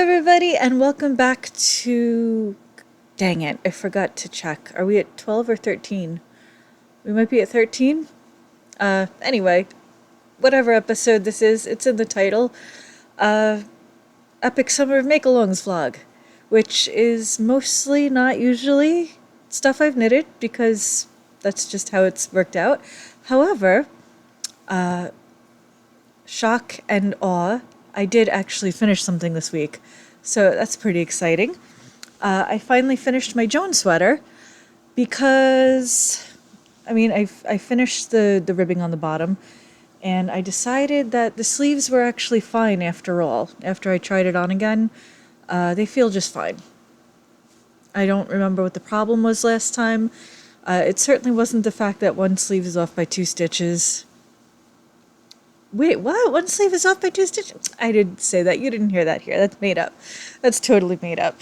everybody, and welcome back to... Dang it, I forgot to check. Are we at 12 or 13? We might be at 13? Anyway, whatever episode this is, it's in the title. Epic Summer of Make-Alongs vlog, which is mostly not usually stuff I've knitted, because that's just how it's worked out. However, shock and awe, I did actually finish something this week, so that's pretty exciting. I finally finished my Joan sweater because, I finished the ribbing on the bottom, and I decided that the sleeves were actually fine after all. After I tried it on again, they feel just fine. I don't remember what the problem was last time. It certainly wasn't the fact that one sleeve is off by 2 stitches. Wait, what? One sleeve is off by 2 stitches? I didn't say that. You didn't hear that here. That's made up. That's totally made up.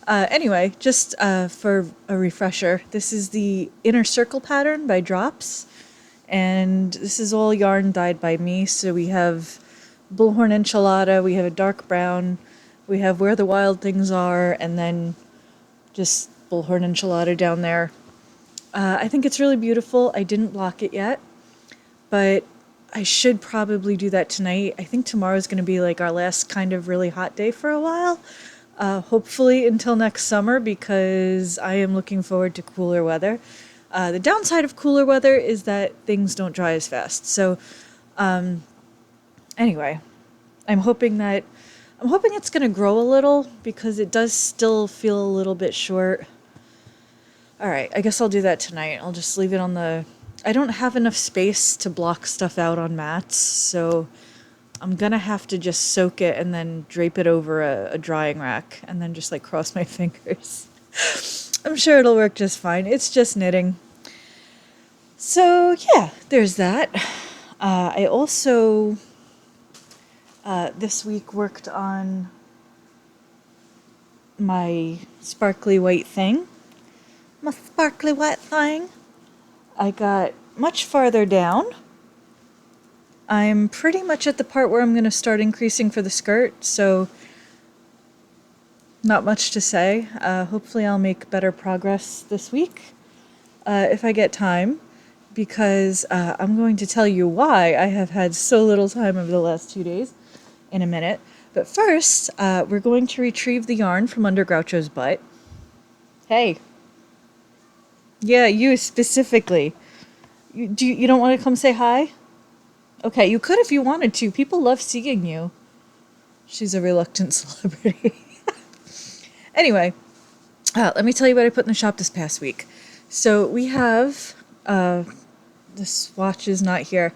Anyway, just for a refresher, this is the Inner Circle pattern by Drops. And this is all yarn dyed by me. So we have Bullhorn Enchilada, we have a dark brown, we have Where the Wild Things Are, and then just Bullhorn Enchilada down there. I think it's really beautiful. I didn't block it yet, but I should probably do that tonight. I think tomorrow's going to be like our last kind of really hot day for a while. Hopefully until next summer, because I am looking forward to cooler weather. The downside of cooler weather is that things don't dry as fast. So, anyway, I'm hoping it's going to grow a little, because it does still feel a little bit short. All right, I guess I'll do that tonight. I'll just leave it on the... I don't have enough space to block stuff out on mats, so I'm gonna have to just soak it and then drape it over a drying rack and then just like cross my fingers. I'm sure it'll work just fine. It's just knitting. So yeah, there's that. I also this week worked on my sparkly white thing. My sparkly white thing. I got much farther down. I'm pretty much at the part where I'm going to start increasing for the skirt, so not much to say. Hopefully I'll make better progress this week, if I get time, because I'm going to tell you why I have had so little time over the last 2 days in a minute. But first, we're going to retrieve the yarn from under Groucho's butt. Hey. Yeah, you specifically. You don't want to come say hi? Okay, you could if you wanted to. People love seeing you. She's a reluctant celebrity. Anyway, let me tell you what I put in the shop this past week. So we have, the swatch is not here.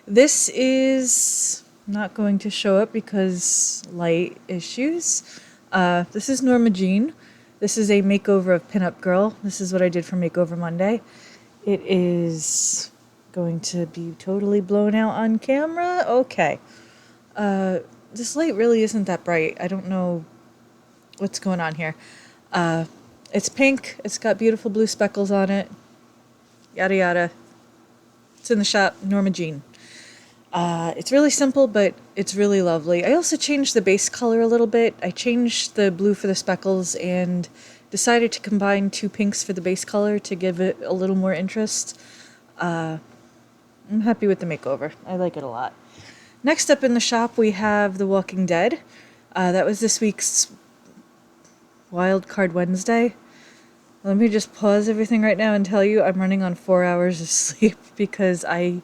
This is not going to show up because light issues. This is Norma Jean. This is a makeover of Pinup Girl. This is what I did for Makeover Monday. It is going to be totally blown out on camera. Okay. This light really isn't that bright. I don't know what's going on here. It's pink. It's got beautiful blue speckles on it. Yada yada. It's in the shop. Norma Jean. It's really simple, but it's really lovely. I also changed the base color a little bit. I changed the blue for the speckles and decided to combine 2 pinks for the base color to give it a little more interest. I'm happy with the makeover. I like it a lot. Next up in the shop, we have The Walking Dead. That was this week's Wild Card Wednesday. Let me just pause everything right now and tell you I'm running on 4 hours of sleep because I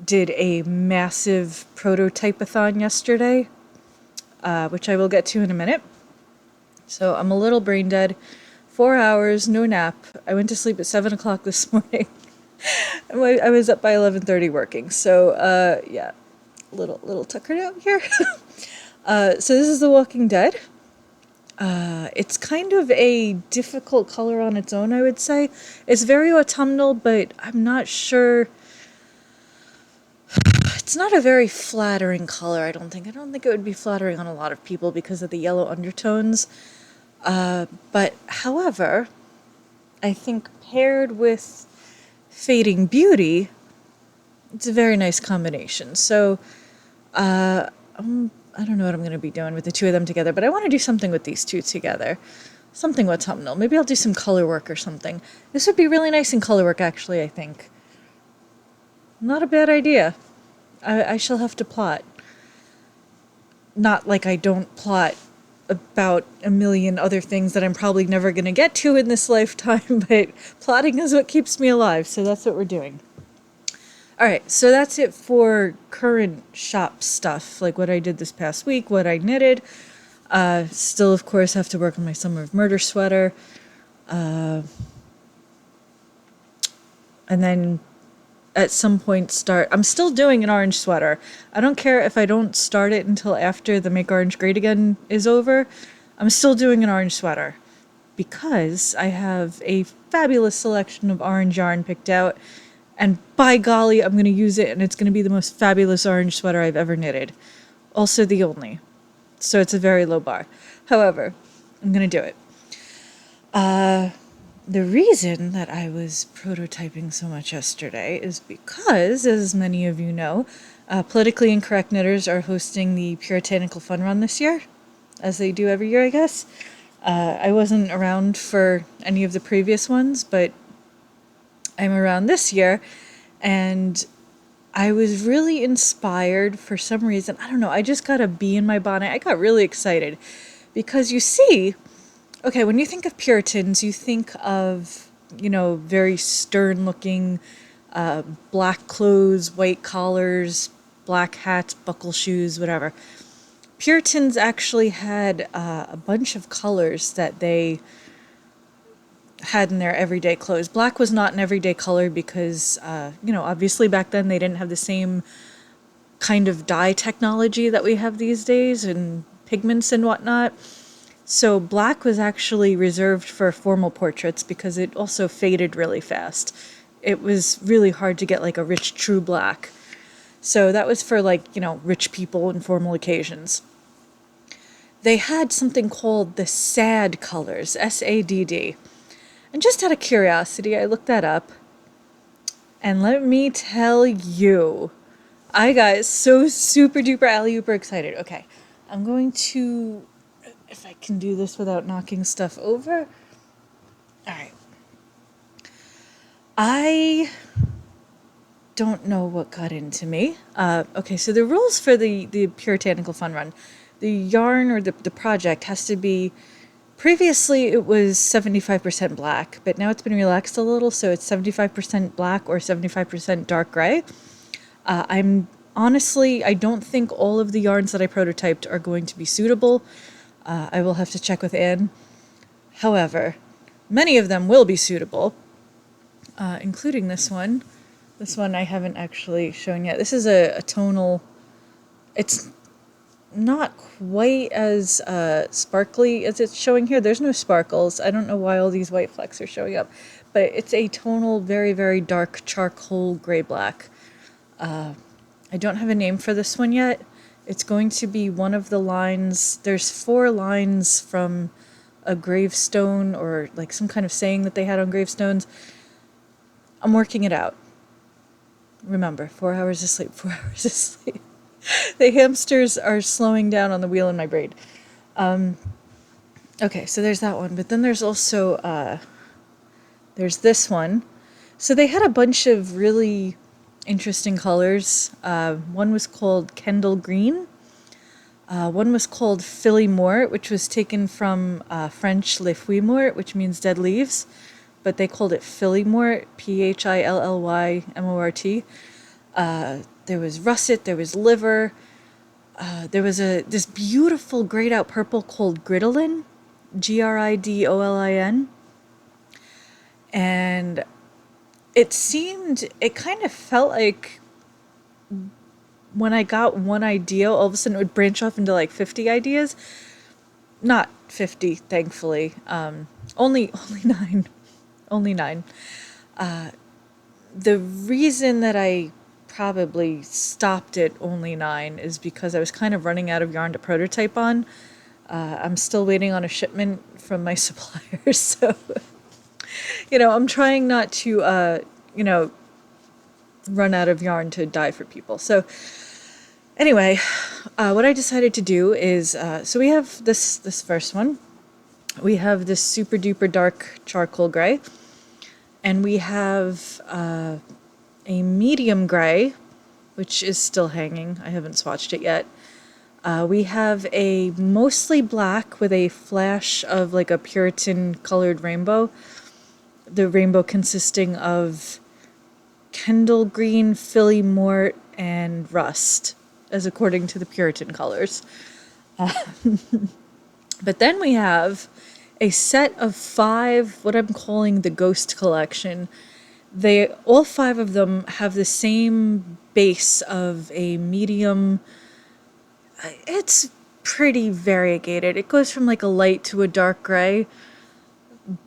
did a massive prototype-a-thon yesterday, which I will get to in a minute. So I'm a little brain dead. 4 hours, no nap. I went to sleep at 7 o'clock this morning. I was up by 11:30 working. So yeah, little tuckered out here. So this is The Walking Dead. It's kind of a difficult color on its own, I would say. It's very autumnal, but I'm not sure. It's not a very flattering color, I don't think. I don't think it would be flattering on a lot of people because of the yellow undertones. But however, I think paired with Fading Beauty, it's a very nice combination. So I'm I don't know what I'm going to be doing with the two of them together, but I want to do something with these two together. Something autumnal. Maybe I'll do some color work or something. This would be really nice in color work, actually, I think. Not a bad idea. I shall have to plot. Not like I don't plot about a million other things that I'm probably never going to get to in this lifetime, but plotting is what keeps me alive, so that's what we're doing. All right, so that's it for current shop stuff, like what I did this past week, what I knitted. Still, of course, have to work on my Summer of Murder sweater. And then at some point I'm still doing an orange sweater. I don't care if I don't start it until after the Make Orange Great Again is over. I'm still doing an orange sweater because I have a fabulous selection of orange yarn picked out. And by golly, I'm going to use it, and it's going to be the most fabulous orange sweater I've ever knitted. Also the only. So it's a very low bar. However, I'm going to do it. The reason that I was prototyping so much yesterday is because, as many of you know, Politically Incorrect Knitters are hosting the Puritanical Fun Run this year, as they do every year, I guess. I wasn't around for any of the previous ones, but I'm around this year, and I was really inspired for some reason. I don't know, I just got a bee in my bonnet. I got really excited because you see, okay, when you think of Puritans, you think of, very stern looking, black clothes, white collars, black hats, buckle shoes, whatever. Puritans actually had a bunch of colors that they had in their everyday clothes. Black was not an everyday color because, obviously back then they didn't have the same kind of dye technology that we have these days and pigments and whatnot. So black was actually reserved for formal portraits because it also faded really fast. It was really hard to get like a rich, true black. So that was for rich people and formal occasions. They had something called the SAD colors, SADD. And just out of curiosity, I looked that up. And let me tell you, I got so super duper alley-ooper excited. Okay, I'm going to, if I can do this without knocking stuff over. All right. I don't know what got into me. Okay, so the rules for the Puritanical Fun Run, the yarn or the project has to be, previously it was 75% black, but now it's been relaxed a little, so it's 75% black or 75% dark gray. I don't think all of the yarns that I prototyped are going to be suitable. I will have to check with Anne. However, many of them will be suitable, including this one. This one I haven't actually shown yet. This is a tonal. It's not quite as sparkly as it's showing here. There's no sparkles. I don't know why all these white flecks are showing up, but it's a tonal, very, very dark charcoal gray-black. I don't have a name for this one yet. It's going to be one of the lines. There's 4 lines from a gravestone or like some kind of saying that they had on gravestones. I'm working it out. Remember, 4 hours of sleep, 4 hours of sleep. The hamsters are slowing down on the wheel in my brain. Okay, so there's that one. But then there's also, there's this one. So they had a bunch of really interesting colors. One was called Kendall Green. One was called Philly Mort, which was taken from French Le Feuille Mort, which means dead leaves. But they called it Philly Mort, Phillymort. There was russet, there was liver, there was this beautiful grayed out purple called Gridolin, Gridolin. And it kind of felt like when I got one idea, all of a sudden it would branch off into like 50 ideas. Not 50, thankfully. Only 9. Only 9. The reason that I probably stopped at only 9 is because I was kind of running out of yarn to prototype on. I'm still waiting on a shipment from my suppliers, so I'm trying not to run out of yarn to dye for people. So Anyway, what I decided to do is, so we have this first one. We have this super duper dark charcoal gray, and we have a medium gray, which is still hanging. I haven't swatched it yet. We have a mostly black with a flash of like a Puritan colored rainbow. The rainbow consisting of Kendall green, Philly mort, and rust, as according to the Puritan colors. But then we have a set of 5, what I'm calling the Ghost Collection. All 5 of them have the same base of a medium. It's pretty variegated. It goes from like a light to a dark gray,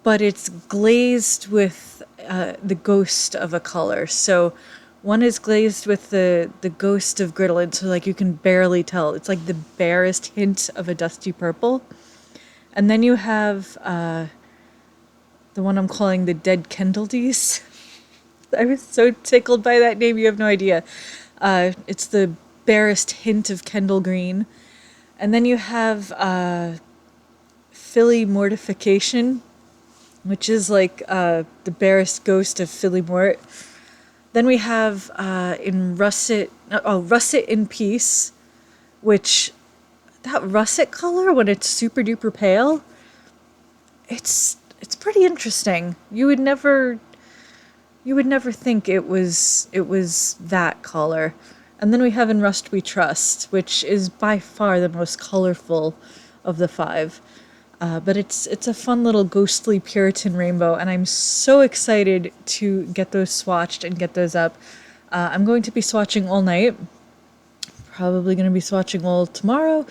but it's glazed with the ghost of a color. So one is glazed with the ghost of Gridlin, so like you can barely tell. It's like the barest hint of a dusty purple. And then you have the one I'm calling the Dead Kendaldies. I was so tickled by that name, you have no idea. It's the barest hint of Kendall green. And then you have Philly Mortification, which is like the barest ghost of Philly Mort. Then we have Russet in Peace, which that russet color when it's super duper pale, it's pretty interesting. You would never think it was that color. And then we have In Rust We Trust, which is by far the most colorful of the 5. But it's a fun little ghostly Puritan rainbow, and I'm so excited to get those swatched and get those up. I'm going to be swatching all night. Probably going to be swatching all tomorrow.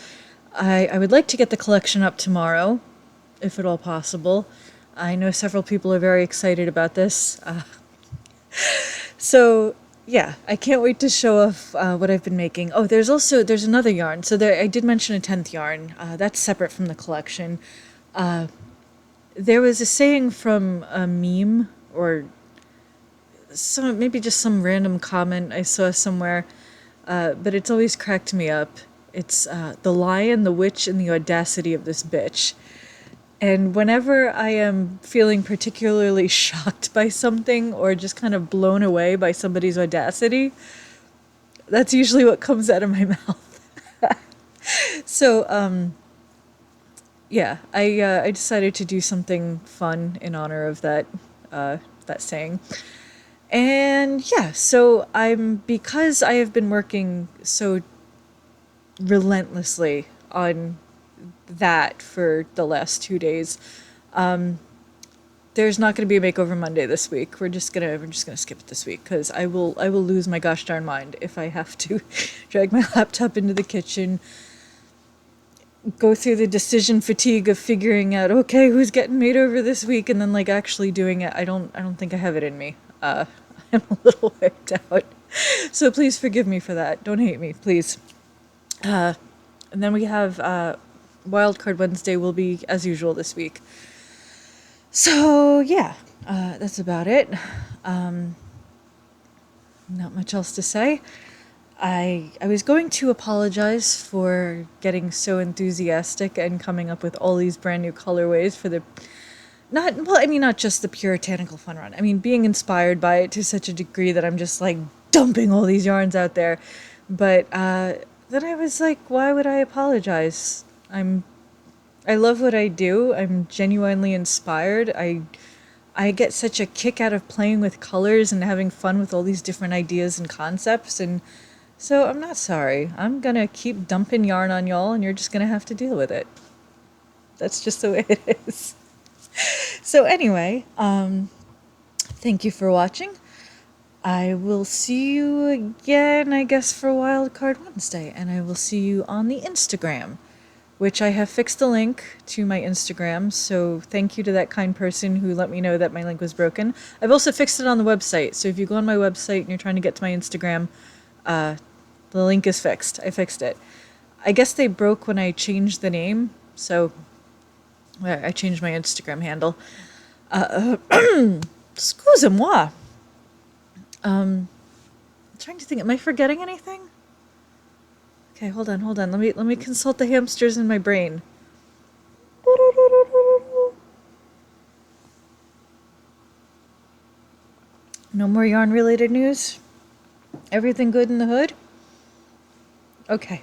I would like to get the collection up tomorrow, if at all possible. I know several people are very excited about this. So yeah, I can't wait to show off what I've been making. Oh, there's another yarn. So I did mention a 10th yarn. That's separate from the collection. There was a saying from a meme or maybe just some random comment I saw somewhere, but it's always cracked me up. It's the lion, the witch, and the audacity of this bitch. And whenever I am feeling particularly shocked by something or just kind of blown away by somebody's audacity, that's usually what comes out of my mouth. So, yeah, I decided to do something fun in honor of that saying. And yeah, so because I have been working so relentlessly on that for the last 2 days. There's not going to be a makeover Monday this week. We're just gonna skip it this week because I will lose my gosh darn mind if I have to drag my laptop into the kitchen, go through the decision fatigue of figuring out okay who's getting made over this week, and then like actually doing it. I don't think I have it in me. I'm a little wiped out, so please forgive me for that. Don't hate me, please. And then we have Wildcard Wednesday will be as usual this week. So yeah, that's about it. Not much else to say. I was going to apologize for getting so enthusiastic and coming up with all these brand new colorways for not just the Puritanical Fun Run. I mean, being inspired by it to such a degree that I'm just like dumping all these yarns out there. But then I was like, why would I apologize? I love what I do. I'm genuinely inspired. I get such a kick out of playing with colors and having fun with all these different ideas and concepts, and so I'm not sorry. I'm gonna keep dumping yarn on y'all, and you're just gonna have to deal with it. That's just the way it is. So anyway, thank you for watching. I will see you again, I guess, for Wildcard Wednesday, and I will see you on the Instagram, which I have fixed the link to my Instagram, so thank you to that kind person who let me know that my link was broken. I've also fixed it on the website, so if you go on my website and you're trying to get to my Instagram, the link is fixed. I fixed it. I guess they broke when I changed the name, so I changed my Instagram handle. Excusez-moi. I'm trying to think, am I forgetting anything? Okay, hold on. Let me consult the hamsters in my brain. No more yarn related news? Everything good in the hood? Okay.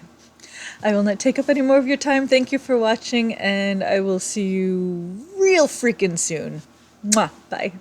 I will not take up any more of your time. Thank you for watching, and I will see you real freaking soon. Mwah. Bye.